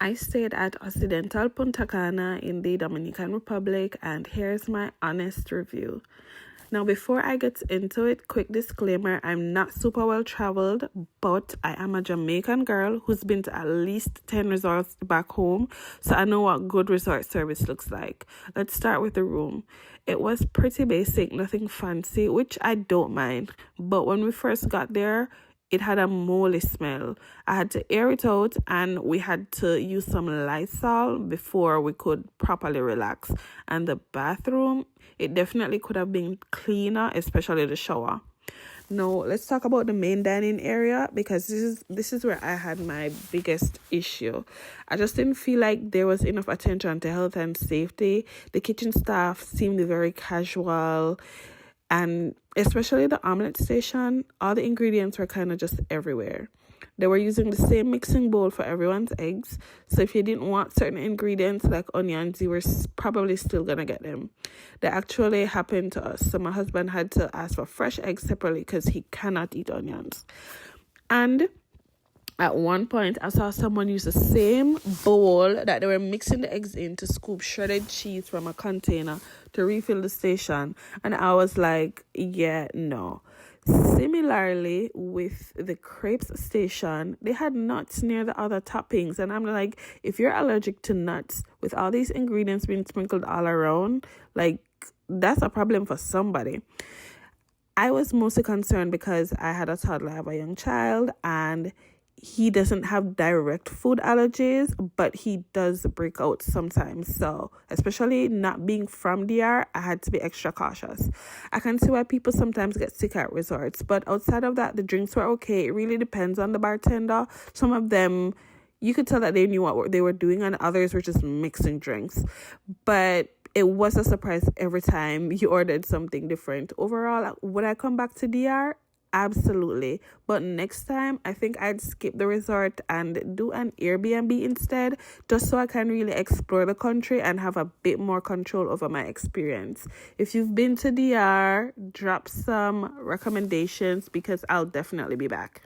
I stayed at Occidental Punta Cana in the Dominican Republic, and here's my honest review. Now, before I get into it, quick disclaimer, I'm not super well traveled, but I am a Jamaican girl who's been to at least 10 resorts back home, so I know what good resort service looks like. Let's start with the room. It was pretty basic, nothing fancy, which I don't mind, but when we first got there, it had a moldy smell. I had to air it out and we had to use some Lysol before we could properly relax. And the bathroom, it definitely could have been cleaner, especially the shower. Now, let's talk about the main dining area because this is where I had my biggest issue. I just didn't feel like there was enough attention to health and safety. The kitchen staff seemed very casual, and especially the omelette station, all the ingredients were kind of just everywhere. They were using the same mixing bowl for everyone's eggs. So if you didn't want certain ingredients like onions, you were probably still going to get them. That actually happened to us. So my husband had to ask for fresh eggs separately because he cannot eat onions. And at one point, I saw someone use the same bowl that they were mixing the eggs in to scoop shredded cheese from a container to refill the station. And I was like, yeah, no. Similarly, with the crepes station, they had nuts near the other toppings. And I'm like, if you're allergic to nuts, with all these ingredients being sprinkled all around, like, that's a problem for somebody. I was mostly concerned because I had a toddler, I have a young child, and he doesn't have direct food allergies, but he does break out sometimes. So, especially not being from DR, I had to be extra cautious. I can see why people sometimes get sick at resorts, but outside of that, the drinks were okay. It really depends on the bartender. Some of them, you could tell that they knew what they were doing, and others were just mixing drinks. But it was a surprise every time you ordered something different. Overall, would I come back to DR? Absolutely. But next time, I think I'd skip the resort and do an Airbnb instead, just so I can really explore the country and have a bit more control over my experience. If you've been to DR, drop some recommendations because I'll definitely be back.